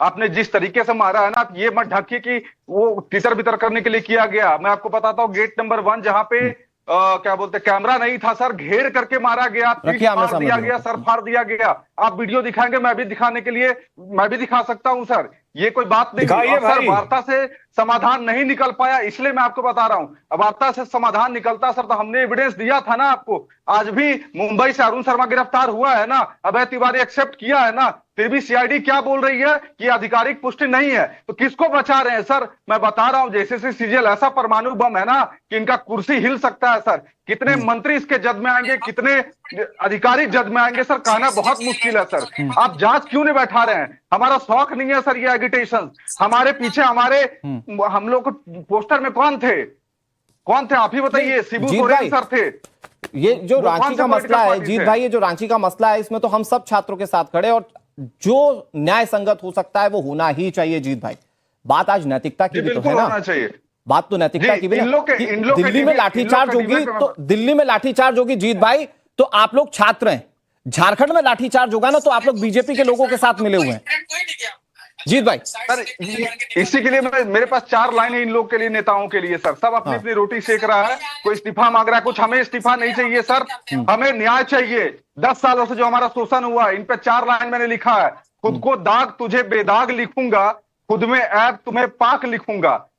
आपने जिस तरीके से मारा है ना, आप ये मत ढकिए कि वो तितर बितर करने के लिए किया गया। मैं आपको बताता हूँ, गेट नंबर 1 जहां पे क्या बोलते कैमरा नहीं था सर, घेर करके मारा गया, पीठ फाड़ दिया गया, सर फाड़ दिया गया। आप वीडियो दिखाएंगे, मैं भी दिखाने के लिए मैं भी दिखा सकता हूं सर, ये कोई बात नहीं है। और सर वार्ता से समाधान नहीं निकल पाया, इसलिए मैं आपको बता रहा हूं। अब वार्ता से समाधान निकलता सर तो हमने एविडेंस दिया था ना आपको। आज भी मुंबई से अरुण शर्मा गिरफ्तार हुआ है ना, अभय तिवारी एक्सेप्ट किया है ना, फिर भी सीआईडी क्या बोल रही है कि आधिकारिक पुष्टि नहीं है। तो किसको बचा रहे हैं सर? मैं बता रहा हूं, जैसे सीजीएल ऐसा परमाणु बम है ना कि इनका कुर्सी हिल सकता है सर। कितने मंत्री इसके जद में आएंगे, कितने अधिकारी जद में आएंगे सर, कहना बहुत मुश्किल है सर। आप जांच क्यों नहीं बैठा रहे हैं? हमारा शौक नहीं है सर ये एगिटेशन। हमारे पीछे हमारे हम लोग पोस्टर में कौन थे आप ही बताइए। शिबू सोरेन सर थे। ये जो रांची का मसला है जीत भाई, ये जो रांची का मसला है, इसमें तो हम सब छात्रों के साथ खड़े, और जो न्याय संगत हो सकता है वो होना ही चाहिए जीत भाई। बात आज नैतिकता की भी तो है ना, बात तो नैतिकता की भी ना। दिल्ली में लाठीचार्ज होगी तो दिल्ली में लाठीचार्ज होगी जीत भाई, तो आप लोग छात्र हैं। झारखंड में लाठीचार्ज होगा ना तो आप लोग बीजेपी के लोगों के साथ मिले हुए हैं जीत भाई। सर इसी के लिए मेरे पास 4 लाइन है इन लोग के लिए, नेताओं के लिए सर। सब अपनी अपनी रोटी सेक रहा है, कोई इस्तीफा मांग रहा है कुछ। हमें इस्तीफा नहीं चाहिए सर, हमें न्याय चाहिए। 10 सालों से जो हमारा शोषण हुआ, इन पे 4 लाइन मैंने लिखा है। खुद को दाग तुझे बेदाग लिखूंगा, खुद में ऐब तुम्हें पाक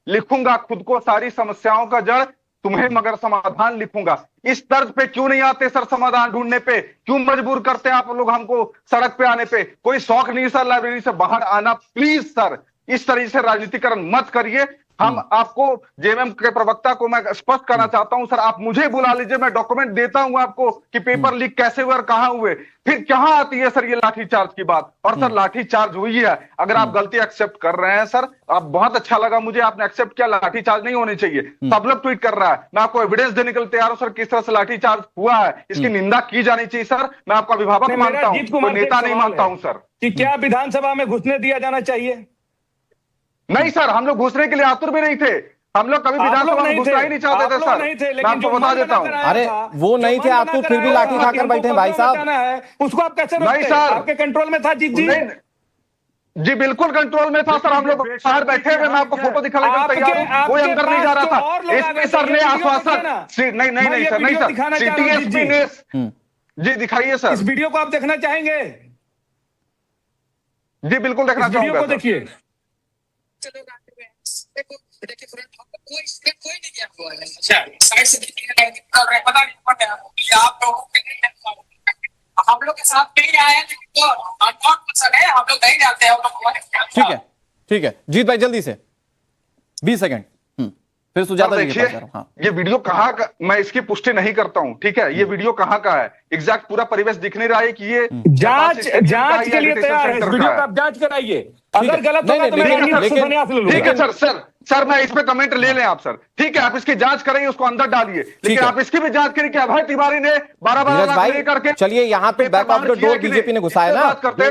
लिखूंगा खुद को सारी समस्याओं का जड़, तुम्हें मगर समाधान लिखूंगा। इस तर्ज पे क्यों नहीं आते सर समाधान ढूंढने पे? क्यों मजबूर करते हैं आप लोग हमको सड़क पे आने पे? कोई शौक नहीं सर लाइब्रेरी से बाहर आना। प्लीज सर इस तरीके से राजनीतिकरण मत करिए। हम आपको, जेएमएम के प्रवक्ता को मैं स्पष्ट करना चाहता हूं सर, आप मुझे बुला लीजिए, मैं डॉक्यूमेंट देता हूं आपको कि पेपर लीक कैसे हुए और कहां हुए। फिर कहां आती है सर ये लाठीचार्ज की बात? और सर लाठीचार्ज हुई है, अगर आप गलती एक्सेप्ट कर रहे हैं सर, आप बहुत अच्छा लगा मुझे, आपने एक्सेप्ट किया लाठीचार्ज नहीं होनी चाहिए। सब लोग ट्वीट कर रहा है, मैं आपको एविडेंस देने के लिए तैयार हूं सर, किस तरह से लाठीचार्ज हुआ है, इसकी निंदा की जानी चाहिए सर। मैं आपका अभिभावक मानता हूं, कोई नेता नहीं मानता हूं सर। कि क्या विधानसभा में घुसने दिया जाना चाहिए? नहीं सर, हम लोग घुसने के लिए आतुर भी नहीं थे, हम लोग कभी विधानसभा में घुसना ही नहीं चाहते थे सर। मैं आपको बता देता हूँ। अरे वो नहीं थे आतुर, फिर भी लाठी खाकर बैठे भाई साहब। उसको आप कैसे नहीं सर, आपके कंट्रोल में था जीत जी? जी बिल्कुल कंट्रोल में था सर। हम लोग बाहर बैठे हुए, मैं आपको फोटो दिखाने के लिए तैयार हूं, कोई अंदर नहीं जा रहा था। एसपी सर ने आश्वासन, नहीं सर, सिटी एसपी ने। जी दिखाइए सर, इस वीडियो को आप देखना चाहेंगे? जी बिल्कुल देखना चाहूंगा। वीडियो को देखिए। कोई नहीं किया हुआ है। साइड से पता नहीं आप लोगों के हम लोग के साथ नहीं आए तो है, हम लोग नहीं जाते हैं। ठीक है जीत भाई, जल्दी से 20 सेकंड फिर सुजाता जी के पास जा रहा हूं। हाँ। ये वीडियो कहाँ का, मैं इसकी पुष्टि नहीं करता हूं, ठीक है? ये वीडियो कहाँ का है एग्जैक्ट पूरा परिवेश दिख नहीं रहा है कि ये जांच के लिए तैयार है। इस वीडियो का आप जांच कराइए, अगर गलत होगा तो मैं ठीक है सर मैं इस पे कमेंट ले लें आप सर, ठीक है? आप इसकी जांच करेंगे, उसको अंदर डालिए, लेकिन आप इसकी भी जांच करिए कि अभय तिवारी ने 12 लाख करके। चलिए यहाँ तो back of the door BJP ने घुसाया ना,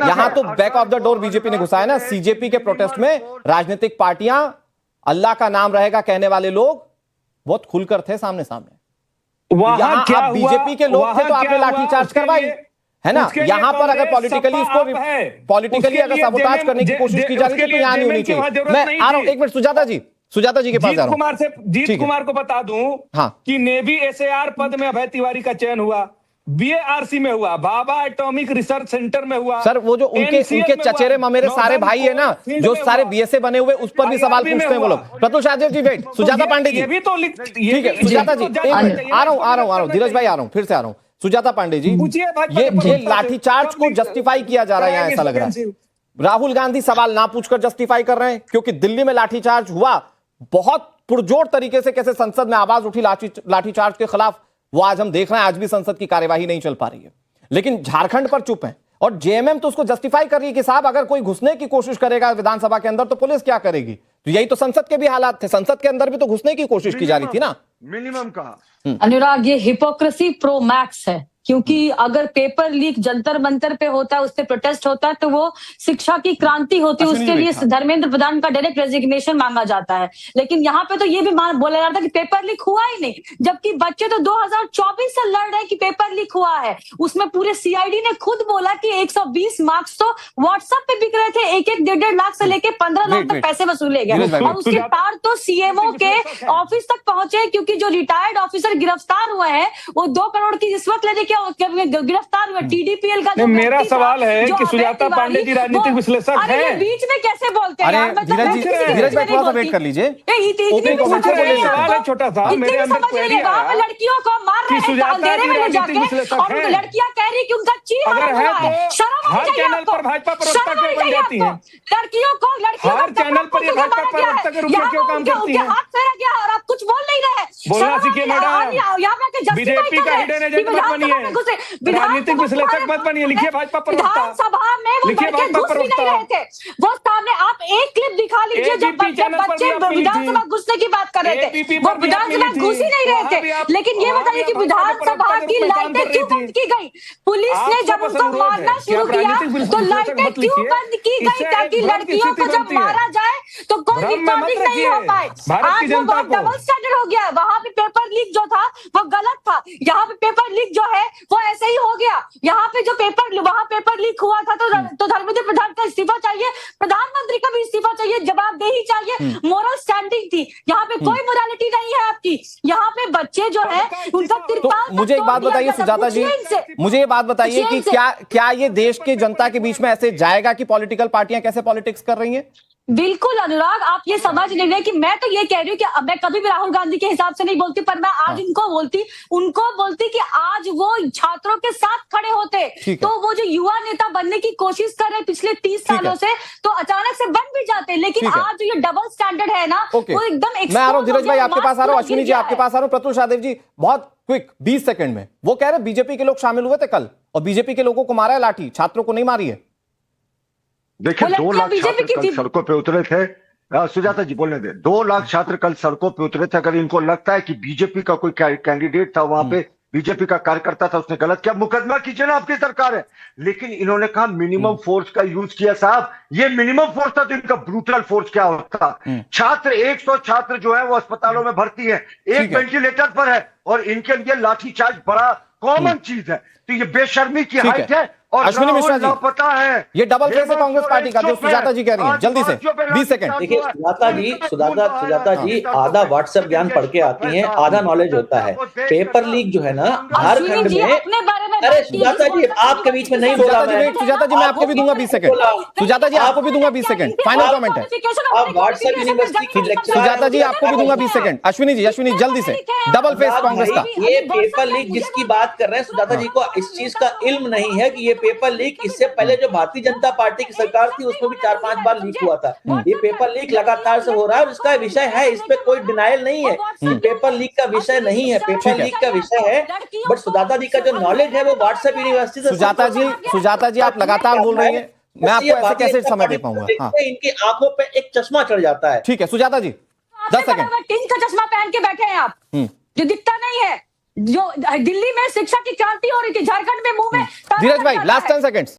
यहाँ तो back of the door BJP ने घुसाया ना। सीजेपी के प्रोटेस्ट में राजनीतिक पार्टियां, अल्लाह का नाम रहेगा कहने वाले लोग बहुत खुलकर थे सामने वहां क्या आप बीजेपी के लोग थे तो आपने लाठीचार्ज करवाई है ना। यहाँ पर अगर पॉलिटिकली अगर सबोटाज करने की कोशिश की जा रही थी तो यहाँ नहीं होनी चाहिए। मैं आ रहा हूं, एक मिनट सुजाता जी के पास जा रहा हूं। जीत कुमार को बता दूं कि नेवी एसएआर पद में अभय तिवारी का चयन हुआ, बीएआरसी में हुआ, भाभा एटॉमिक रिसर्च सेंटर में हुआ। सर वो जो उनके चचेरे ममेरे सारे भाई है ना, जो सारे बीएसए बने हुए, उस पर भी सवाल पूछते हैं वो लोग। प्रतुल शाहदेव जी वेट, सुजाता पांडे जी ठीक है, सुजाता जी आ रहा हूं धीरज भाई, आ रहा हूं, फिर से आ रहा हूं। सुजाता पांडे जी, ये लाठीचार्ज को जस्टिफाई किया जा रहा है, यहाँ ऐसा लग रहा है। राहुल गांधी सवाल ना पूछकर जस्टिफाई कर रहे हैं, क्योंकि दिल्ली में लाठीचार्ज हुआ, बहुत पुरजोर तरीके से कैसे संसद में आवाज उठी लाठीचार्ज के खिलाफ, वो आज हम देख रहे हैं। आज भी संसद की कार्यवाही नहीं चल पा रही है, लेकिन झारखंड पर चुप है। और जेएमएम तो उसको जस्टिफाई कर रही है कि साहब अगर कोई घुसने की कोशिश करेगा विधानसभा के अंदर तो पुलिस क्या करेगी। तो यही तो संसद के भी हालात थे, संसद के अंदर भी तो घुसने की कोशिश की जा रही थी ना। मिनिमम कहा अनुराग, ये हिपोक्रेसी प्रो मैक्स है। क्योंकि अगर पेपर लीक जंतर मंतर पे होता है, उस पर प्रोटेस्ट होता है, तो वो शिक्षा की क्रांति होती है, उसके लिए धर्मेंद्र प्रधान का डायरेक्ट रेजिग्नेशन मांगा जाता है। लेकिन यहाँ पे तो ये भी बोला जा रहा था कि पेपर लीक हुआ ही नहीं, जबकि बच्चे तो 2024 से लड़ रहे हैं कि पेपर लीक हुआ है। उसमें पूरे सीआईडी ने खुद बोला कि 120 मार्क्स तो व्हाट्सएप पे बिक रहे थे, 1-1 लाख से लेके 15 लाख तक पैसे वसूले गए, और उसके पार तो सीएमओ के ऑफिस तक पहुंचे, क्योंकि जो रिटायर्ड ऑफिसर गिरफ्तार हुए हैं वो 2 करोड़ की रिश्वत लेने के गिरफ्तार हुए। टीडीपीएल का मेरा सवाल है कि सुजाता पांडे जी राजनीतिक विश्लेषक हैं, बीच में कैसे बोलते हैं? धीरज भाई थोड़ा सा वेट कर लीजिए। सवाल है छोटा सा, मेरे अंदर क्वेरी है, लड़कियों को मार रहे हैं, सुजाता जी राजनीतिक विश्लेषक हैं, लड़कियां कह रही कि उनका चीर अगर है तो हर चैनल पर भाजपा प्रवक्ता क्यों बन जाती हैं? लड़कियों को हर चैनल पर ये भाजपा प्रवक्ता के रूप में क्यों काम करती हैं? हाथ फेरा गया और आप कुछ बोल नहीं रहे। बोलना सीखिए मैडम, बीजेपी का हिडन एजेंट मत बनिए, राजनीतिक विश्लेषक मत बनिए, लिखिए भाजपा प्रवक्ता, विधानसभा में वो लिखिए लड़के भाजपा घुस भी नहीं रहे थे। वो सामने आप एक क्लिप दिखा लीजिए जब बच्चे विधानसभा घुसने की बात कर रहे थे, वो विधानसभा घुस ही नहीं रहे थे। लेकिन ये बताइए कि विधानसभा की लाइटें क्यों बंद की गई? पुलिस ने जब उनको मारना शुरू किया तो लाइटें क्यों बंद की गई, ताकि लड़कियों को जब मारा जाए तो कोई रिकॉर्डिंग नहीं हो पाए। आज वो बहुत डबल स्टैंडर्ड हो गया। वहां पे पेपर लीक जो था वो गलत था, यहाँ पे पेपर लीक जो है वो ऐसे ही हो गया। यहाँ पे जो वहां पेपर लीक हुआ था तो धर्मेंद्र प्रधान का इस्तीफा चाहिए, प्रधानमंत्री का भी इस्तीफा चाहिए, जवाबदेही चाहिए, मोरल स्टैंडिंग थी। यहाँ पे कोई मोरालिटी नहीं है आपकी। यहाँ पे बच्चे जो है उनका तिरपाल। मुझे एक बात बताइए सुजाता जी, मुझे ये बात बताइए कि क्या ये देश के जनता के बीच में ऐसे जाएगा कि पॉलिटिकल पार्टियां कैसे पॉलिटिक्स कर रही हैं? बिल्कुल अनुराग, आप ये समझ नहीं रहे कि मैं तो ये कह रही हूँ कि मैं कभी भी राहुल गांधी के हिसाब से नहीं बोलती, पर मैं आज उनको बोलती कि आज वो छात्रों के साथ खड़े होते तो वो जो युवा नेता बनने की कोशिश कर रहे पिछले 30 सालों से, तो अचानक से बन भी जाते। लेकिन आज जो ये डबल स्टैंडर्ड है ना, वो एकदम। मैं आ रहा हूँ धीरज भाई आपके पास आ रहा हूँ, अश्विनी जी आपके पास आ रहा हूँ, प्रतुल शाहदेव जी बहुत क्विक 20 सेकंड में। वो कह रहे बीजेपी के लोग शामिल हुए थे कल और बीजेपी के लोगों को मारा है लाठी, छात्रों को नहीं मारी है। देखिए 2 लाख छात्र कल सड़कों पे उतरे थे। सुजाता जी बोलने दे। 2 लाख छात्र कल सड़कों पे उतरे थे। अगर इनको लगता है कि बीजेपी का कोई कैंडिडेट था वहां पे, बीजेपी का कार्यकर्ता था, उसने गलत किया, मुकदमा कीजिए ना, आपकी सरकार है। लेकिन इन्होंने कहा मिनिमम फोर्स का यूज किया। साहब ये मिनिमम फोर्स था तो इनका ब्रूटल फोर्स क्या होता? छात्र 100 छात्र जो है वो अस्पतालों में भर्ती है, एक वेंटिलेटर पर है, और इनके लिए लाठीचार्ज बड़ा कॉमन चीज है। तो ये बेशर्मी की हाइट है। और अश्विनी मिश्रा जी, पता है ये डबल फेस है कांग्रेस पार्टी का, जो सुजाता जी कह रही हैं। जल्दी से 20 सेकंड। देखिए सुजाता जी आधा व्हाट्सएप ज्ञान पढ़ के आती हैं, आधा नॉलेज होता है। पेपर लीक जो है ना झारखंड में, अरे सुजाता जी आपके बीच में नहीं बोला मैं। सुजाता जी मैं आपको भी दूंगा 20 सेकंड। सुजाता जी आपको भी दूंगा 20 सेकंड। फाइनल कमेंट है। आप व्हाट्सएप यूनिवर्सिटी की सुजाता जी आपको भी दूंगा 20 सेकंड। अश्विनी जी जल्दी से, डबल फेस कांग्रेस का। ये पेपर लीक जिसकी बात कर रहे हैं, सुजाता जी को इस चीज का इल्म नहीं है कि ये पेपर लीक इससे पहले जो भारतीय जनता पार्टी की सरकार थी उसमें भी 4-5 बार लीक हुआ था। ये पेपर लीक लगातार से हो रहा है और इसका विषय है, इस पे कोई डिनाइल नहीं है। पेपर लीक का विषय नहीं है, पेपर लीक का विषय है। बट सुजाता जी का जो नॉलेज है वो व्हाट्सएप यूनिवर्सिटी से। सुजाता जी आप लगातार बोल रही हैं, मैं आपको ऐसे कैसे समय दे पाऊंगा? इनकी आंखों पे एक चश्मा चढ़ जाता है। ठीक है सुजाता जी 10 सेकंड। टिन का चश्मा पहन के बैठे हैं आप, जो दिखता नहीं है। जो दिल्ली में शिक्षा की क्रांति हो रही थी, झारखंड में मुंह में। धीरज भाई लास्ट 10 सेकंड्स।